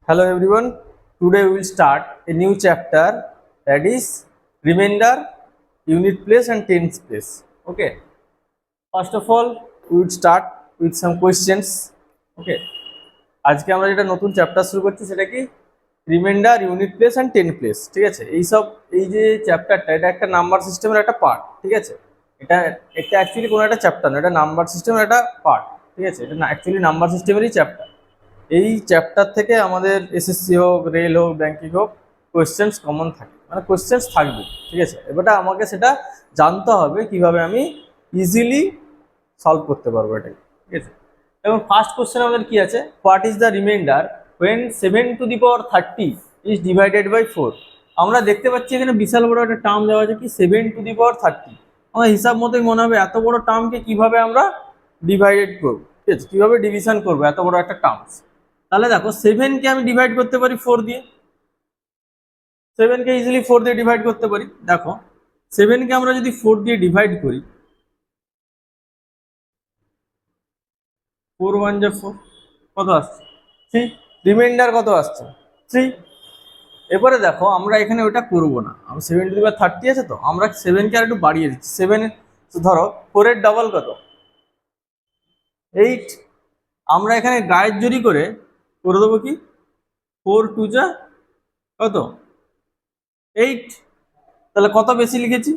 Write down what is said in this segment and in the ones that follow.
Hello everyone. Today we will start a new chapter, that is remainder, unit place and tens place. Okay. First of all, we will start with some questions. Okay. আজকে আমরা যেটা নতুন chapter শুরু করছি সেটা কি reminder, unit place and ten place. ঠিক আছে, এই যে চ্যাপ্টারটা এটা একটা নাম্বার সিস্টেমের একটা পার্ট। ঠিক আছে, এটা এটা অ্যাকচুয়ালি কোনো একটা চ্যাপ্টার না, এটা নাম্বার সিস্টেমের একটা পার্ট। ঠিক আছে, এটা অ্যাকচুয়ালি নাম্বার সিস্টেমেরই চ্যাপ্টার। এই চ্যাপ্টার থেকে আমাদের এসএসসি হোক, রেল হোক, ব্যাংকিং হোক, কোয়েশ্চেন্স কমন থাকে, মানে কোয়েশ্চেন্স থাকবে। ঠিক আছে, এবারটা আমাকে সেটা জানতে হবে কিভাবে আমি ইজিলি সলভ করতে পারবো এটাকে। ঠিক আছে, এবং ফার্স্ট কোশ্চেন আমাদের কি আছে, what is the remainder when 7⁻30 is divided by 4। আমরা দেখতে পাচ্ছি এখানে বিশাল বড় একটা টার্ম দেওয়া আছে কি 7⁻30। আমার হিসাব মতোই মনে হবে এত বড় টার্মকে কিভাবে আমরা ডিভাইডেড করবো। ঠিক আছে, কিভাবে ডিভিশন করবো এত বড় একটা টার্মস। তাহলে দেখো 7কে আমি ডিভাইড করতে পারি 4 দিয়ে, 7কে ইজিলি 4 দিয়ে ডিভাইড করতে পারি। দেখো 7কে আমরা যদি 4 দিয়ে ডিভাইড করি, 4 1 যা 4, কত আসছে 3, রিমাইন্ডার কত আসছে 3। এবারে দেখো আমরা এখানে ওটা করবো না, আমরা 7⁻30 আছে তো আমরা 7কে আর একটু বাড়িয়ে দিচ্ছি। 7 ধরো 4 এর ডাবল কত 8। আমরা এখানে গায়ের জড়ি করে দেবো কি 4 2 যা কত 8। তাহলে কত বেশি লিখেছি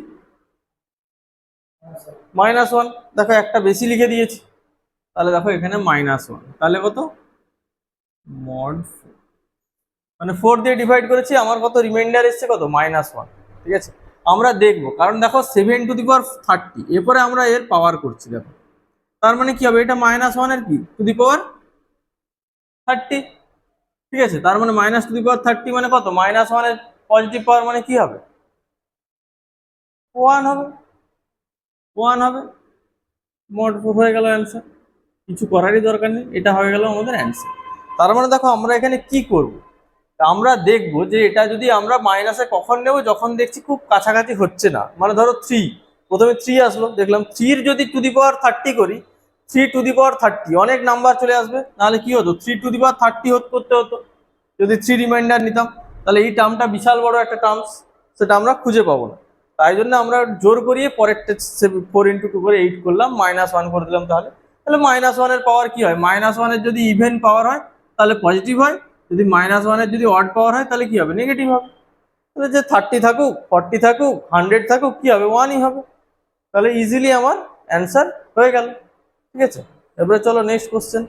-1। দেখো একটা বেশি লিখে দিয়েছি, তাহলে দেখো এখানে -1। তাহলে কত মড 4, মানে 4 দিয়ে ডিভাইড করেছি, আমার কত রিমাইন্ডার এসছে কত -1। ঠিক আছে, আমরা দেখবো, কারণ দেখো 7⁻30 এরপরে আমরা এর পাওয়ার করছি। দেখো তার মানে কি হবে, এটা -1 এর কি টু দি পাওয়ার 30। ঠিক আছে, তার মানে -2⁻30 মানে কত -1 এর পজিটিভ পাওয়ার মানে কি হবে 1 হবে, 1 হবে। মোট হয়ে গেল অ্যান্সার, কিছু করারই দরকার নেই, এটা হয়ে গেল আমাদের অ্যান্সার। তার মানে দেখো আমরা এখানে কি করব, আমরা দেখব যে এটা যদি আমরা মাইনাসে কখন নেব, যখন দেখছি খুব কাছাকাছি হচ্ছে না। মানে ধরো 3, প্রথমে 3 আসলো, দেখলাম 3 যদি টু দি পাওয়ার 30 করি, 3 টু দি পাওয়ার 30 অনেক নাম্বার চলে আসবে, নাহলে কি হতো 3 টু দি পাওয়ার 30 করতে হতো যদি 3 রিমাইন্ডার নিতাম। তাহলে এই টার্মটা বিশাল বড় একটা টার্মস, সেটা আমরা খুঁজে পাবো না। তাই জন্য আমরা জোর করিয়ে পরেরটা 4 × 2 করে 8 করলাম, -1 করে দিলাম। তাহলে তাহলে -1 এর পাওয়ার কি হয়, -1 এর যদি ইভেন পাওয়ার হয় তাহলে পজিটিভ হয়, যদি -1 এর যদি অড পাওয়ার হয় তাহলে কি হবে নেগেটিভ হবে। তাহলে যে 30 থাকুক, 40 থাকুক, 100 থাকুক, কি হবে 1ই হবে। তাহলে ইজিলি আমার অ্যান্সার হয়ে গেল। ঠিক আছে, এবারে চলো নেক্সট কোশ্চেন।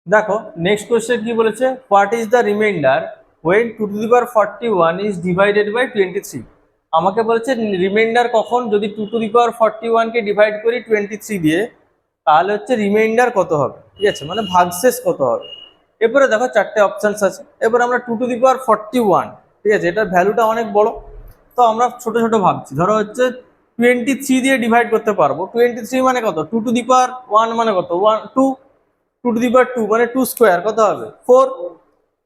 দেখো নেক্সট কোয়েশ্চেন কি বলেছে, what is the remainder when 2⁻41 is divided by 23। আমাকে বলেছে রিমাইন্ডার কখন যদি 2⁻41 কে ডিভাইড করি 23 দিয়ে, তাহলে হচ্ছে রিমাইন্ডার কত হবে। ঠিক আছে, মানে ভাগশেষ কত হবে। এরপরে দেখো চারটে অপশানস আছে, এবার আমরা 2⁻41, ঠিক আছে এটার ভ্যালুটা অনেক বড়, তো আমরা ছোট ছোট ভাবছি। ধরো হচ্ছে 23 দিয়ে ডিভাইড করতে পারবো, 23 মানে কত 2⁻1 মানে কত 1 2, 2⁻2 মানে 2 স্কোয়ার কত হবে 4,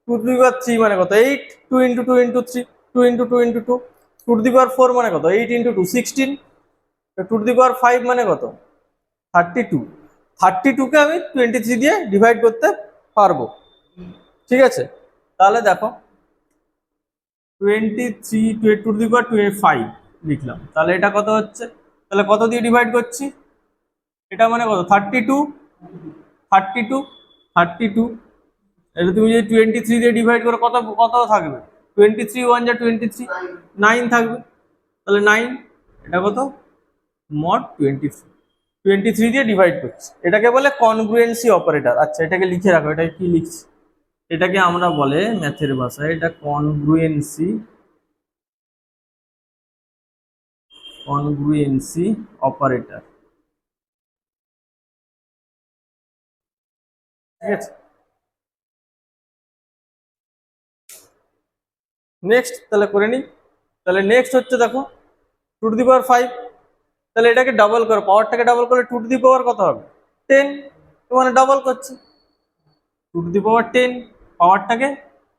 2⁻3 মানে কত 8, 2 × 2 × 3, 2 × 2 × 2, 2⁻4 মানে কত 8 × 2 16, 2⁻5 মানে কত 32। 32কে আমি 23 দিয়ে ডিভাইড করতে পারবো। ঠিক আছে, তাহলে দেখো 23 লিখলাম, তাহলে এটা কত হচ্ছে, তাহলে কত দিয়ে ডিভাইড করছি, এটা মানে কত 32, 32, 32। এটা তুমি যদি 23 দিয়ে ডিভাইড করো কত কত থাকবে, 23 1 যা 23, 9 থাকবে। তাহলে 9, এটা কত মড 23 দিয়ে ডিভাইড করছি, এটাকে বলে কনগ্রুয়েন্সি অপারেটর। আচ্ছা এটাকে লিখে রাখো, এটা কি লিখছি, এটাকে আমরা বলে ম্যাথের ভাষায় এটা কনগ্রুয়েন্সি অপারেটর। ঠিক আছে, নেক্সট তাহলে করে নিই। তাহলে নেক্সট হচ্ছে দেখো 2⁵, তাহলে এটাকে ডাবল করো, পাওয়ারটাকে ডাবল করলে 2 কত হবে 10, মানে ডাবল করছে 2⁻10, পাওয়ারটাকে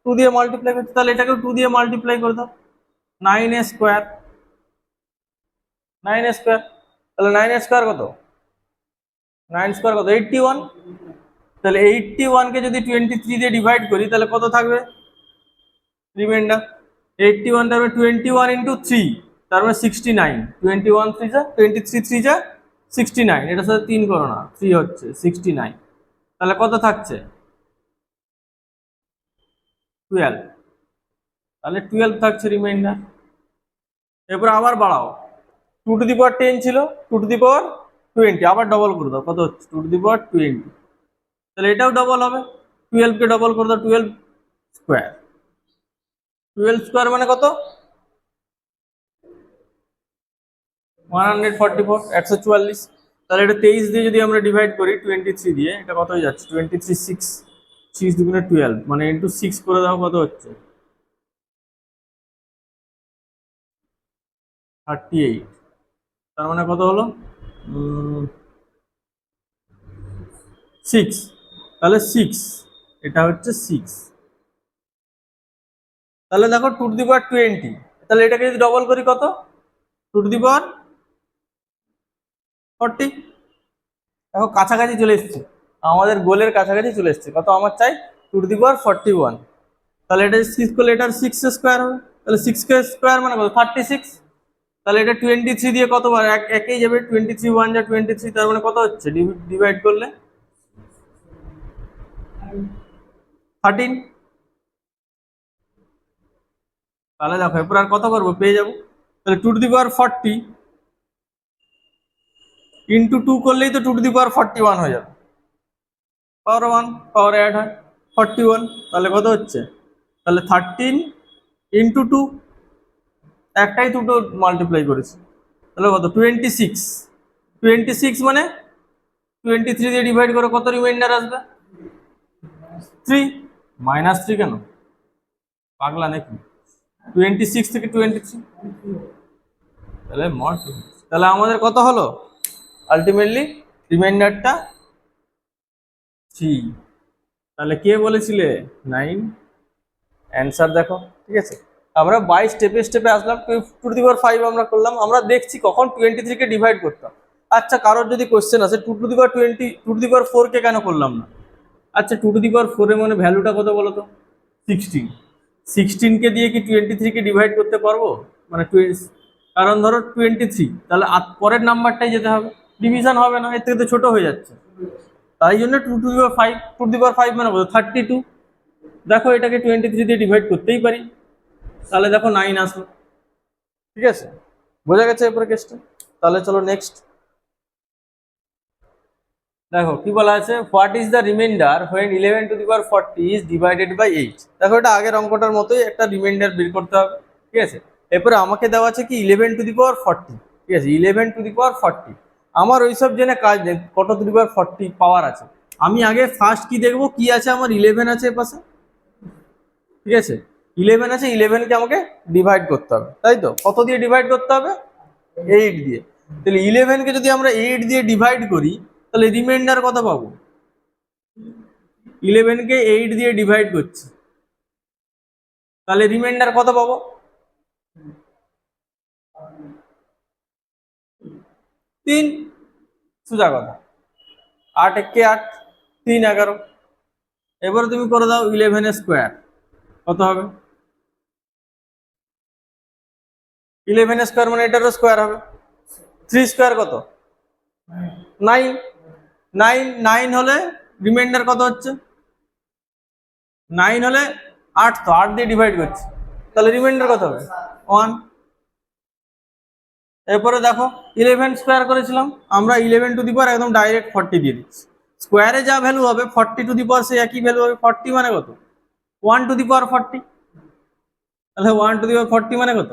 2 দিয়ে মাল্টিপ্লাই করছে, তাহলে এটাকে 2 দিয়ে মাল্টিপ্লাই করে দাও, 9 স্কোয়ার, 9 স্কোয়ার। তাহলে 9 স্কোয়ার কত, 9 স্কোয়ার কত 81, তাহলে 81 কে যদি 23 দিয়ে ডিভাইড করি তাহলে কত থাকবে রিমাইন্ডার? 81 তার মানে 21 ইন্টু 3, তার মানে 69। 21 3 যা 23 3 যা 69, এটার সাথে 3 করো না, 3 হচ্ছে 69। তাহলে কত থাকছে 12, তাহলে 12 থাকছে রিমাইন্ডার। এরপর আবার বাড়াও, 2 টু দি পাওয়ার 10 ছিল, 2 টু দি পাওয়ার 20, আবার ডবল করে দাও, কত হচ্ছে 2 টু দি পাওয়ার 20, তাহলে এটাও ডবল হবে, 12 কে ডবল করে দাও, 12 স্কোয়ার। 12 স্কোয়ার মানে কত 144, 144। তাহলে এটা 23 দিয়ে যদি আমরা ডিভাইড করি 23 দিয়ে, এটা কত হয়ে যাচ্ছে 23 6, 6 দুগুণে 12, মানে ইন্টু 6 করে দাও, কত হচ্ছে 38। তার মানে কত হলো 6, তাহলে 6, এটা হচ্ছে 6। তাহলে দেখো 2 টু দি পাওয়ার 20, তাহলে এটাকে যদি ডবল করি কত 2 টু দি পাওয়ার 40। দেখো কাছাকাছি চলে এসছে, আমাদের গোলের কাছাকাছি চলে এসছে, কত আমার চাই 2 টু দি পাওয়ার 41। তাহলে এটা 6 করলে এটার 6 স্কোয়ার হবে, তাহলে 6 স্কোয়ার মানে কত 36। তাহলে এটা 23 দিয়ে কতবার একই যাবে, 23 1 যা 23, তার মানে কত হচ্ছে ডিভাইড করলে 13। তাহলে দেখো এরপর আর কত করবো, পেয়ে যাবো। তাহলে 2 টু দি পাওয়ার 40 ইন্টু 2 করলেই তো 2 টু দি পাওয়ার 41 হয়ে যাবে, পাওয়ার 1 পাওয়ার অ্যাড হয় 41, তাহলে কত হচ্ছে, তাহলে 13 ইন্টু 2, একটাই দুটো মাল্টিপ্লাই করেছি, তাহলে কত 26। 26 মানে 23 দিয়ে ডিভাইড করে কত রিমাইন্ডার আসবে 3, -3 কেন, পাগলা নাকি, 26 থেকে 23, তাহলে মড, তাহলে আমাদের কত হলো আলটিমেটলি রিমাইন্ডারটা 3। তাহলে কে বলেছিলে 9, অ্যান্সার দেখো। ঠিক আছে, আমরা বাই স্টেপে স্টেপে আসলাম, 2 টু দি পাওয়ার 5 আমরা করলাম, আমরা দেখছি কখন 23 কে ডিভাইড করতাম। আচ্ছা, কারোর যদি কোশ্চেন আছে 2 two the power 20, 2 two the পাওয়ার 4 কে কেন করলাম না? আচ্ছা, 2 টু দি পাওয়ার 4 এর মানে ভ্যালুটা কত বলো তো 16। 16 কে দিয়ে কি 23 কে ডিভাইড করতে পারবো, মানে কারণ ধরো 23, তাহলে পরের নাম্বারটাই যেতে হবে, ডিভিশন হবে না, এর থেকে তো ছোট হয়ে যাচ্ছে। তাই জন্য 2 two the power 5, 2 two the power 5 মানে কত 32। দেখো এটাকে 23 দিয়ে ডিভাইড করতেই পারি, তাহলে দেখো 9 আসলো। ঠিক আছে, বোঝা গেছে এরপরে কেসটা। তাহলে চলো নেক্সট দেখো কি বলা আছে, what is the remainder when 11 to the power 40 is divided by 8। দেখো এটা আগের অঙ্কটার মতোই, একটা রিমাইন্ডার বের করতে হবে। ঠিক আছে, এরপরে আমাকে দেওয়া আছে কি 11 টু দি পাওয়ার 40। ঠিক আছে, 11 টু দি পাওয়ার 40, আমার ওইসব জেনে কাজ নেই কত টু দি পাওয়ার 40 পাওয়ার আছে। আমি আগে ফার্স্ট কি দেখবো, কি আছে আমার 11 আছে এপাশে। ঠিক আছে, 11 আছে, 11 কে আমাকে ডিভাইড করতে হবে, তাই তো, কত দিয়ে ডিভাইড করতে হবে 8 দিয়ে। তাহলে 11 কে যদি আমরা 8 দিয়ে ডিভাইড করি তাহলে রিমাইন্ডার কত পাবো, 11 কে 8 দিয়ে ডিভাইড করছি, তাহলে রিমাইন্ডার কত পাবো 3, সোজা কথা, 8 একে 8, 3 11। এবারে তুমি করে দাও 11 স্কোয়ার কত হবে, 11 স্কোয়ার মানে এটারও স্কোয়ার হবে, 3 স্কোয়ার কত 9, 9 9 হলে রিমাইন্ডার কত হচ্ছে 9 হলে 8, তো 8 দিয়ে ডিভাইড করছি, তাহলে রিমাইন্ডার কত হবে 1। এরপরে দেখো 11 স্কোয়ার করেছিলাম আমরা, 11 টু দি পাওয়ার একদম ডাইরেক্ট 40 দিয়ে দিচ্ছি, স্কোয়ারে যা ভ্যালু হবে 40 টু দি পাওয়ার সে একই ভ্যালু হবে, 40 মানে কত 1 টু দি পাওয়ার 40, তাহলে 1 টু দি পাওয়ার 40 মানে কত,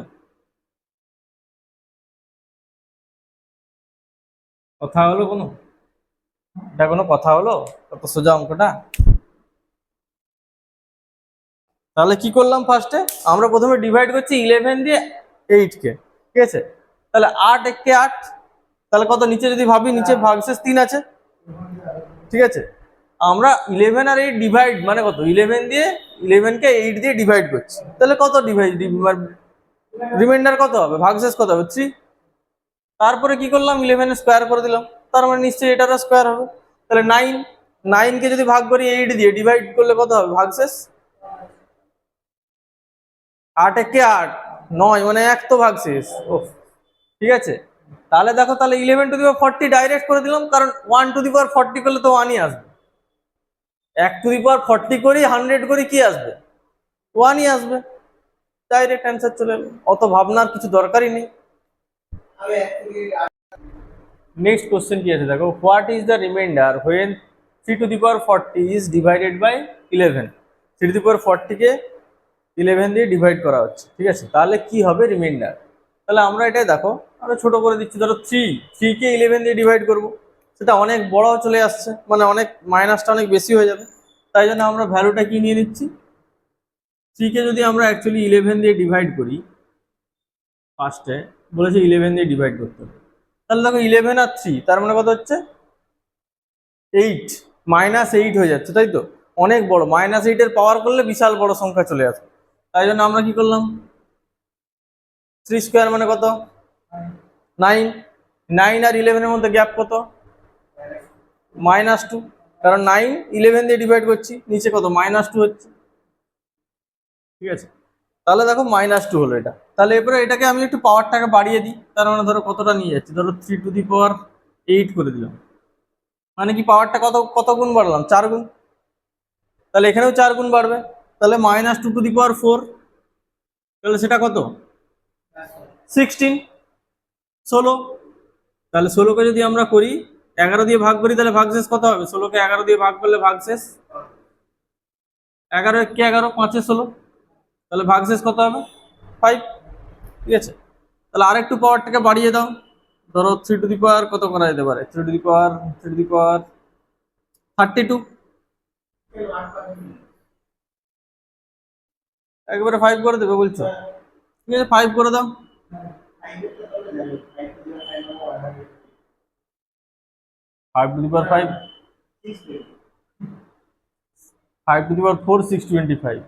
কথা হলো কোনো, এটা কোনো কথা হলো, কত সোজা অঙ্কটা। তাহলে কি করলাম, ফার্স্টে আমরা প্রথমে ডিভাইড করছি 11 দিয়ে 8 কে। ঠিক আছে, তাহলে 8 একে 8, তাহলে কত, নিচে যদি ভাবি নিচে ভাগশেষ 3 আছে। ঠিক আছে, আমরা 11 আর 8 ডিভাইড মানে কত, 11 দিয়ে 11 কে 8 দিয়ে ডিভাইড করছি, তাহলে কত ডিভাইড রিমাইন্ডার কত হবে, ভাগশেষ কত হবে 3। তারপরে কি করলাম 11 স্কোয়ার করে দিলাম, তার মানে নিশ্চয়ই এটারও স্কোয়ার হবে, তাহলে 9। 9 কে যদি ভাগ করি 8 দিয়ে, ডিভাইড করলে কত হবে? ভাগশেষ 8 একে 8, 9 মানে 1 তো ভাগশেষ। ও ঠিক আছে, তাহলে দেখো, তাহলে 11 টু দি পাওয়ার 40 ডাইরেক্ট করে দিলাম, কারণ 1 টু দি পাওয়ার 40 করলে তো 1ই আসবে। 1 টু দি পাওয়ার 40 করি, 100 করি, কি আসবে? 1ই আসবে। ডাইরেক্ট অ্যান্সার চলে এলো, অত ভাবনার কিছু দরকারই নেই। নেক্সট কোশ্চেন কি আছে দেখো, what is the remainder when 3 to the power 40 is divided by 11? 3 to the power 40 কে 11 দিয়ে ডিভাইড করা হচ্ছে, ঠিক আছে, তাহলে কি হবে রিমাইন্ডার? তাহলে আমরা এটাই দেখো, আমরা ছোট করে দিচ্ছি, ধরো 3 কে 11 দিয়ে ডিভাইড করব, সেটা অনেক বড় চলে আসছে, মানে অনেক মাইনাসটা অনেক বেশি হয়ে যাবে, তাই জন্য আমরা ভ্যালুটা কি নিয়ে নিচ্ছি, 3 কে যদি আমরা অ্যাকচুয়ালি 11 দিয়ে ডিভাইড করি, ফার্স্টে বলেছে 11 দিয়ে ডিভাইড করতে হবে, তাহলে দেখো 11 আর 3 তার মানে কত হচ্ছে? 8, -8 হয়ে যাচ্ছে, তাই তো? অনেক বড়, -8 এর পাওয়ার করলে বিশাল বড় সংখ্যা চলে আসবে, তাই জন্য আমরা কি করলাম, 3 স্কোয়ার মানে কত? 9। 9 আর 11 এর মধ্যে গ্যাপ কত? -2, কারণ 9 11 দিয়ে ডিভাইড করছি, নিচে কত? -2 হচ্ছে, ঠিক আছে, তাহলে দেখো -2 হলো এটা। তাহলে এরপরে এটাকে আমি একটু পাওয়ারটাকে বাড়িয়ে দিই, তার মানে ধরো কতটা নিয়ে যাচ্ছি, ধরো 3 টু দি পাওয়ার 8 করে দিলাম, মানে কি পাওয়ারটা কত কত গুণ বাড়লাম? 4 গুণ, তাহলে এখানেও 4 গুণ বাড়বে, তাহলে -2 টু দি পাওয়ার 4, তাহলে সেটা কত? 16, 16। তাহলে 16কে যদি আমরা করি 11 দিয়ে ভাগ করি, তাহলে ভাগশেষ কত হবে? 16কে 11 দিয়ে ভাগ করলে ভাগশেষ 11 কে 11, 5 এ 16, তাহলে ভাগশেষ কত হবে? 5, ঠিক আছে। তাহলে আরেকটু পাওয়ারটাকে বাড়িয়ে দাও, ধরো 3 টু দি পাওয়ার কত করা যেতে পারে? 3 টু দি পাওয়ার 32, একবারে 5 করে দেবে বলছো, ঠিক আছে 5 করে দাও। 5 two the power 5, 5 two the পাওয়ার 4, 625,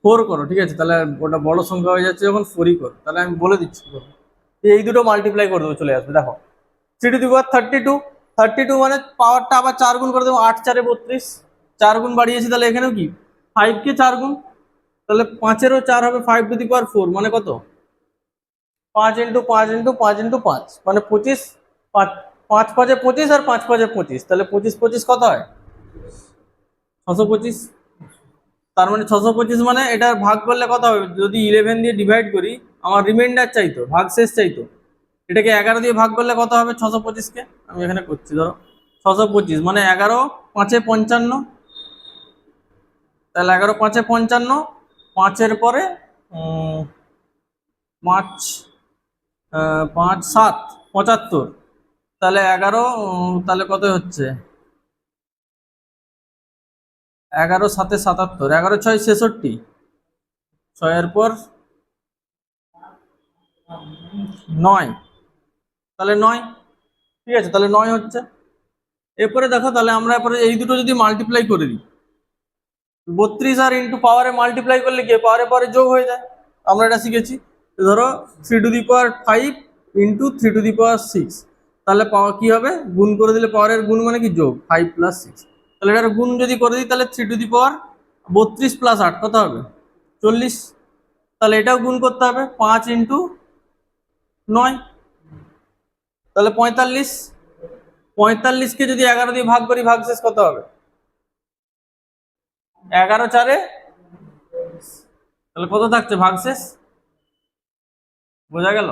4 করো, ঠিক আছে, তাহলে ওটা বড় সংখ্যা হয়ে যাচ্ছে যখন 4ই করো, তাহলে আমি বলে দিচ্ছি এই দুটো মাল্টিপ্লাই করে দেবো, চলে আসবে, দেখো 3 টু দি পাওয়ার 32, 32 মানে পাওয়ারটা আবার 4 গুণ করে দেবো, 8 4 32, 4 গুণ বাড়িয়েছি, তাহলে এখানেও কি 5 কে 4 গুণ, তাহলে 5-এরও 4 হবে, 5 টু দি পাওয়ার 4 মানে কত? 5 ইন্টু 5 ইন্টু 5 ইন্টু 5 মানে 25, 5 5 5 এ 25 আর 5 5 এ 25, তাহলে 25 25 কত হয়? 625। তার মানে 625 মানে এটা ভাগ করলে কত হবে? যদি 11 দিয়ে ডিভাইড করি, আমার রিমাইন্ডার চাইতো, ভাগশেষ চাইতো, এটাকে 11 দিয়ে ভাগ করলে কত হবে? 625 কে আমি এখানে করছি, ধরো 625 মানে 11 5 এ 55, তাহলে 11 5 এ 55, 5-এর পরে 5 5 7 75, তাহলে 11, তাহলে কত হচ্ছে? 11 7 77, 11 6 66, 6-এর পর 9, তাহলে 9, ঠিক আছে, তাহলে 9 হচ্ছে। এরপরে দেখো, তাহলে আমরা এরপরে এই দুটো যদি মাল্টিপ্লাই করে দিই, 32 আর ইন্টু পাওয়ারে মাল্টিপ্লাই করলে কি পাওয়ারে পাওয়ারে যোগ হয়ে যায়, আমরা এটা শিখেছি। ধরো 3 to the power 5 into 3 to the power 6, তাহলে পাওয়ার কি হবে? গুণ করে দিলে পাওয়ারের গুণ মানে কি যোগ, 5 প্লাস 6, তাহলে এটার গুণ যদি করে দিই, তাহলে 3 টু দি পাওয়ার 32 প্লাস 8 কত হবে? 40, তাহলে এটাও গুণ করতে হবে, 5 ইন্টু 9, তাহলে 45, 45কে যদি 11 দিয়ে ভাগ করি, ভাগশেষ কত হবে? 11 4-এ, তাহলে কত থাকছে ভাগশেষ? বোঝা গেল?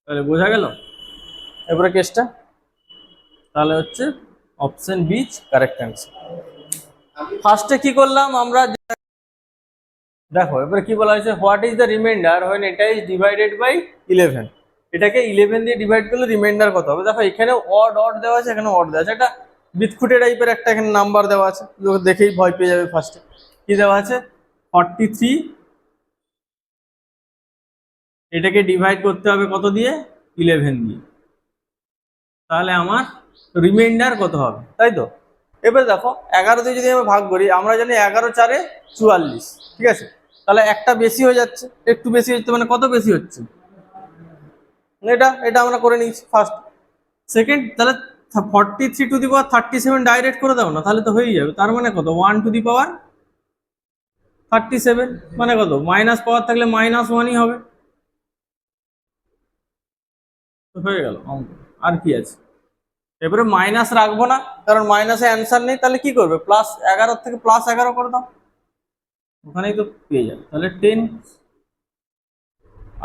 তাহলে বোঝা গেল এবারে কেসটা, তাহলে হচ্ছে অপশন বি কারেক্ট অ্যান্সার। ফার্স্টে কি করলাম আমরা, দেখো এবারে কি বলা হয়েছে, what is the remainder when এটা ইজ ডিভাইডেড বাই 11? এটাকে 11 দিয়ে ডিভাইড করলে রিমাইন্ডার কত হবে? দেখো এখানে অড অড দেওয়া আছে, এখানে অড দেওয়া আছে, একটা বিটখুটে টাইপের একটা এখানে নাম্বার দেওয়া আছে, দেখেই ভয় পেয়ে যাবে ফার্স্টে। কি দেওয়া আছে? 43, এটাকে ডিভাইড করতে হবে কত দিয়ে? 11 দিয়ে, তাহলে আমার রিমাইন্ডার কত হবে, তাই তো? এবার দেখো 11 দিয়ে যদি আমি ভাগ করি, আমরা জানি 11 4-এ 44, ঠিক আছে, তাহলে একটা বেশি হয়ে যাচ্ছে, একটু বেশি হচ্ছে, মানে কত বেশি হচ্ছে? এটা এটা আমরা করে নিয়েছি ফার্স্ট, সেকেন্ড, তাহলে 43 টু দি পাওয়ার 37 ডাইরেক্ট করে দাও না, তাহলে তো হয়ে যাবে। তার মানে কত, 1 টু দি পাওয়ার 37, মানে কত, মাইনাস পাওয়ার থাকলে -1ই হবে, তো হয়ে গেল অঙ্ক। আর কি আছে, এবারে মাইনাস রাখবো না, কারণ মাইনাসে অ্যান্সার নেই, তাহলে কি করবে, +11 থেকে +11 করে দাও, ওখানেই তো পেয়ে যাবে। তাহলে 10,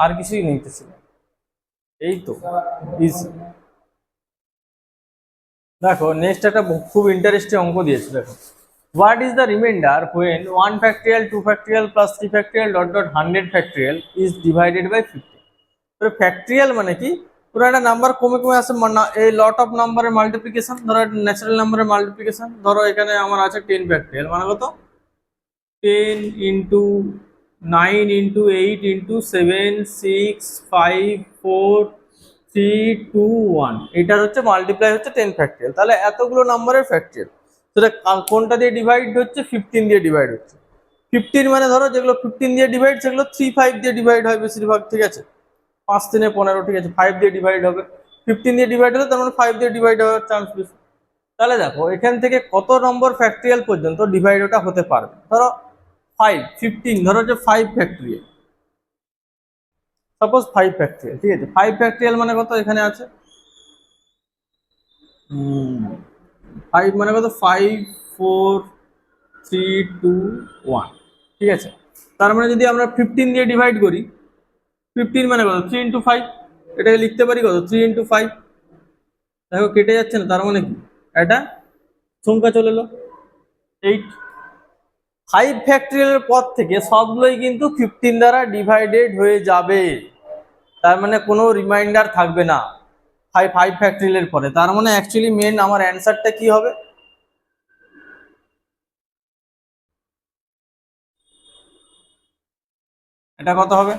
আর কিছুই নেই তো ছিল, এই তো ইজি। দেখো নেক্সট একটা খুব ইন্টারেস্টিং অঙ্ক দিয়েছে, দেখো what is the remainder when 1 factorial 2 factorial plus 3 factorial dot dot 100 factorial is divided by 50। তো ফ্যাক্টোরিয়াল মানে কি, পুরো একটা নাম্বার কমে কমে আসে, এই লট অফ নাম্বারের মাল্টিপ্লিকেশন, ধরো ন্যাচারাল নাম্বারের মাল্টিপ্লিকেশন, ধরো এখানে আমার আছে 10 ফ্যাক্টোরিয়াল, মানে কত, 10 ইন্টু 9 ইন্টু 8 ইন্টু 7 6 5 4 3 2 1, এটার হচ্ছে মাল্টিপ্লাই হচ্ছে 10 ফ্যাক্টোরিয়াল। তাহলে এতগুলো নাম্বারের ফ্যাক্টোরিয়াল, সেটা কোনটা দিয়ে ডিভাইড হচ্ছে, 15 দিয়ে ডিভাইড হচ্ছে। 15 মানে ধরো যেগুলো 15 দিয়ে ডিভাইড, সেগুলো 3 5 দিয়ে ডিভাইড হয় বেশিরভাগ, ঠিক আছে, 5 3 15, ঠিক আছে, 5 দিয়ে ডিভাইড হবে, 15 দিয়ে ডিভাইড হলে তার মানে 5 দিয়ে ডিভাইড হওয়ার চান্স বেশি। তাহলে দেখো এখান থেকে কত নম্বর ফ্যাক্টোরিয়াল পর্যন্ত ডিভাইড ওটা হতে পারবে, ধরো 5 15, ধরো যে 5 ফ্যাক্টোরিয়াল, সাপোজ 5 ফ্যাক্টোরিয়াল, ঠিক আছে, 5 ফ্যাক্টোরিয়াল মানে কত, এখানে আছে 5 মানে কত, 5 4 3 2 1, ঠিক আছে। তার মানে যদি আমরা 15 দিয়ে ডিভাইড করি, 15 মানে কত, 3 ইন্টু 5, এটাকে লিখতে পারি কত, 3 ইন্টু 5, দেখো কেটে যাচ্ছে না, তার মানে কি, এটা সংখ্যা চলে এলো 8। 5 ফ্যাক্টোরিয়ালের পর থেকে সবগুলোই কিন্তু 15 দ্বারা ডিভাইডেড হয়ে যাবে, তার মানে কোনো রিমাইন্ডার থাকবে না 5 ফ্যাক্টোরিয়ালের পরে। তার মানে অ্যাকচুয়ালি মেন আমার অ্যান্সারটা কি হবে, এটা কত হবে,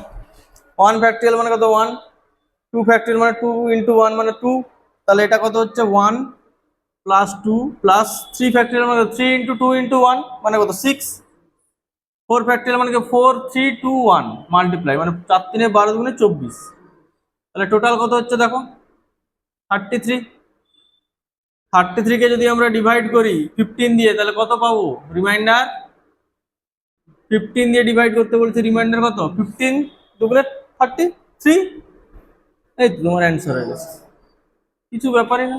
1 ফ্যাক্টোরিয়াল মানে কত 1, 2 ফ্যাক্টোরিয়াল মানে 2 ইন্টু 1 মানে 2, তাহলে এটা কত হচ্ছে 1 প্লাস 2 প্লাস 3 ফ্যাক্টোরিয়াল মানে 3 ইন্টু 2 ইন্টু 1 মানে কত 6, 4 ফ্যাক্টোরিয়াল মানে কি 4 3 2 1 মাল্টিপ্লাই মানে 4 3 12 গুণে 24, তাহলে টোটাল কত হচ্ছে দেখো 33। 33 কে যদি আমরা ডিভাইড করি 15 দিয়ে, তাহলে কত পাবো রিমাইন্ডার, 15 দিয়ে ডিভাইড করতে বলছি, রিমাইন্ডার কত, 15 দুগুণে 33, এই তো তোমার অ্যান্সার হয়ে গেছে, কিছু ব্যাপারই না।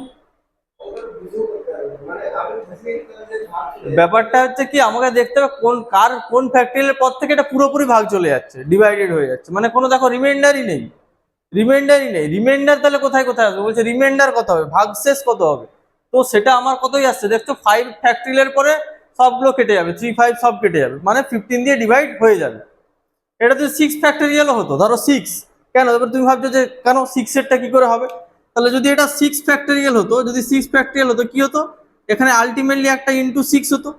ব্যাপারটা হচ্ছে কি, আমাকে দেখতে হবে কোন ফ্যাক্টোরিয়ালের পর থেকে এটা পুরোপুরি ভাগ চলে যাচ্ছে, ডিভাইডেড হয়ে যাচ্ছে, মানে কোনো দেখো রিমাইন্ডারই নেই, রিমাইন্ডার তাহলে কোথায় কোথায় আসবে, বলছে রিমাইন্ডার কত হবে, ভাগশেষ কত হবে, তো সেটা আমার কতই আসছে দেখছো, 5 ফ্যাক্টোরিয়ালের পরে সবগুলো কেটে যাবে, 3 5 সব কেটে যাবে, মানে 15 দিয়ে ডিভাইড হয়ে যাবে। এটা যদি 6 ফ্যাক্টোরিয়ালও হতো, ধরো 6, কেন, এবার তুমি ভাবছো যে কেন 6 এরটা কি করে হবে, তাহলে যদি এটা 6 ফ্যাক্টোরিয়াল হতো, যদি 6 ফ্যাক্টোরিয়াল হতো কি হতো, এখানে আলটিমেটলি একটা ইন্টু 6 হতো,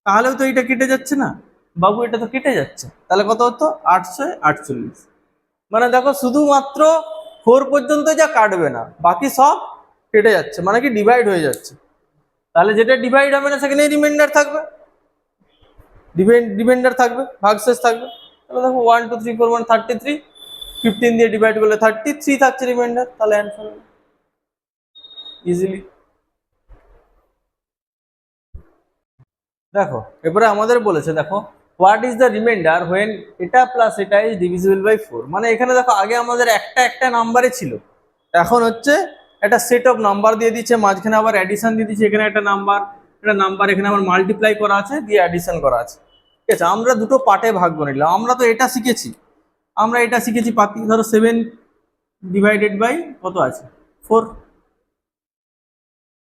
তাহলেও তো এটা কেটে যাচ্ছে না বাবু, এটা তো কেটে যাচ্ছে, তাহলে কত হতো 848, মানে দেখো শুধুমাত্র 4 পর্যন্ত যা কাটবে না, বাকি সব কেটে যাচ্ছে, মানে কি ডিভাইড হয়ে যাচ্ছে, তাহলে যেটা ডিভাইড হবে না সেখানে রিমাইন্ডার থাকবে, রিমাইন্ডার থাকবে, ভাগশেষ থাকবে। তাহলে দেখো 1 2 3 4 1 33, 15 দিয়ে ডিভাইড করলে 33 থাকছে রিমাইন্ডার, তাহলে অ্যান্সার হবে ইজিলি। দেখো এবারে আমাদের বলেছে, দেখো what is the remainder when এটা প্লাস এটা ইজ ডিভিজিবল বাই 4, মানে এখানে দেখো আগে আমাদের একটা একটা নাম্বারে ছিল, এখন হচ্ছে একটা সেট অফ নাম্বার দিয়ে দিচ্ছে, মাঝখানে আবার অ্যাডিশন দিয়ে দিচ্ছে, এখানে একটা নাম্বার এখানে আবার মাল্টিপ্লাই করা আছে, দিয়ে অ্যাডিশন করা আছে, ঠিক আছে। আমরা দুটো পার্টে ভাগ করে নিলাম, আমরা তো এটা শিখেছি, পাতি, ধরো 7 ডিভাইডেড বাই কত আছে 4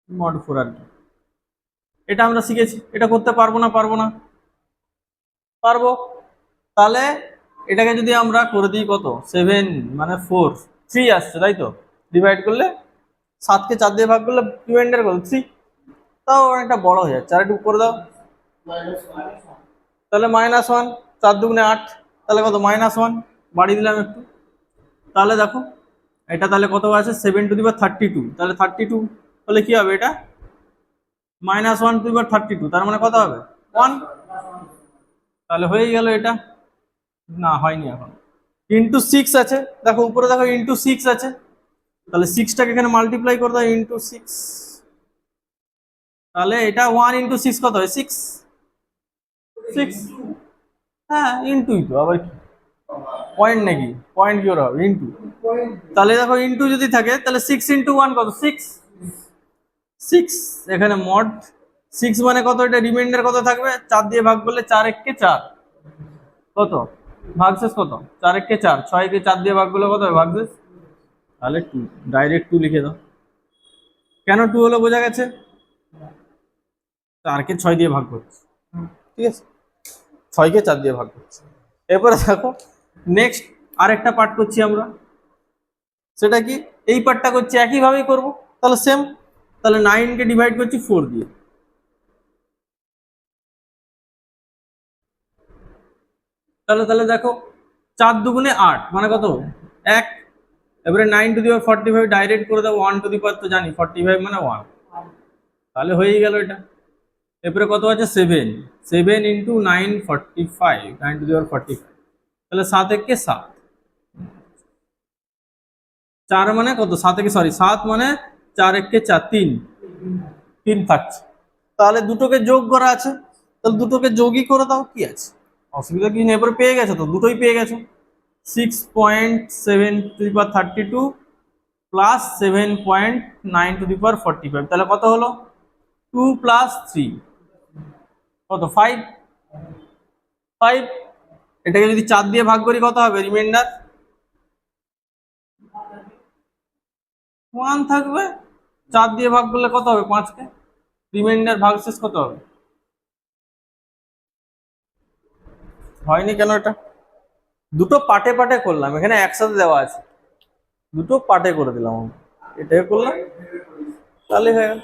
mod 4, আর কি এটা আমরা শিখেছি, এটা করতে পারবো না, পারবো, তাহলে এটাকে যদি আমরা করে দিই কত, 7 মানে 4 3 আসছে, তাই তো, ডিভাইড করলে 7কে 4 দিয়ে ভাগ করলে রিমাইন্ডার কত 3, তাও অনেকটা বড় হয়ে যাচ্ছে, আর একটু করে দাও, তাহলে -1, 4 দুগুণে 8, তাহলে কত -1, বাড়িয়ে দিলাম একটু, তাহলে দেখো এটা তাহলে কত আছে 7 টু দি পাওয়ার 32, তাহলে 32 হলে কি হবে, এটা -1 টু দি পাওয়ার 32, তার মানে কত হবে 1, তাহলে হয়ে গেল এটা, না হয়নি এখন, ইন্টু 6 আছে, দেখো উপরে দেখো ইন্টু 6 আছে, তাহলে 6টাকে এখানে মাল্টিপ্লাই করে দাও ইন্টু 6, তাহলে এটা 1 ইন্টু 6 কত হয় 6, 6, হ্যাঁ ইন্টুই তো, আবার কি পয়েন্ট নাকি, পয়েন্ট কি ওরা ইন্টু, তাহলে দেখো ইন্টু যদি থাকে তাহলে 6 ইন্টু 1 কত 6, 6 এখানে মড 6 মানে কত, এটা রিমাইন্ডার কত থাকবে 4 দিয়ে ভাগ করলে 4 1 কে 4 কত ভাগশেষ কত 4 1 কে 4, 6 কে 4 দিয়ে ভাগ করলে কত হবে ভাগশেষ, তাহলে 2, ডাইরেক্ট 2 লিখে দাও। কেন 2 হলো বোঝা গেছে, 4 কে 6 দিয়ে ভাগ করছে, ঠিক আছে 6 কে 4 দিয়ে ভাগ করছে। এরপরে দেখো নেক্সট আরেকটা পার্ট করছি আমরা, সেটা কি এই পার্টটা করছি একইভাবেই করব, তাহলে সেম, তাহলে 9 কে ডিভাইড করছি 4 দিয়ে, তাহলে দেখো 4 দুগুণে 8 মানে কত 1, এবারে 9 টু দি পাওয়ার 45 ডাইরেক্ট করে দাও, 1 টু দি পাওয়ার তো জানি 45 মানে 1, তাহলে হয়েই গেল এটা। এরপরে কত আছে 7, 7 ইন্টু 9 45, 9 টু দি পাওয়ার 45, তাহলে 7 1 7, 4 মানে কত 7 1 সরি 7 মানে 4 1 4, 3, 3 থাকছে, তাহলে দুটোকে যোগ করা আছে, তাহলে দুটোকে যোগই করে দাও, কি আছে অসুবিধা কি নেই, এরপরে পেয়ে গেছো তো, দুটোই পেয়ে গেছো, 6.7 to the power 32 plus 7.9 to the power 45, তাহলে কত হলো 2 প্লাস 3 কত 5, 5, এটাকে যদি 4 দিয়ে ভাগ করি কত হবে রিমাইন্ডার 1 থাকবে, 4 দিয়ে ভাগ করলে কত হবে 5 কে, রিমাইন্ডার ভাগশেষ কত হবে, হয়নি কেন এটা, দুটো পার্টে পার্টে করলাম, এখানে একসাথে দেওয়া আছে, দুটো পার্টে করে দিলাম, এটাই করলাম, তাহলে হয়ে গেল।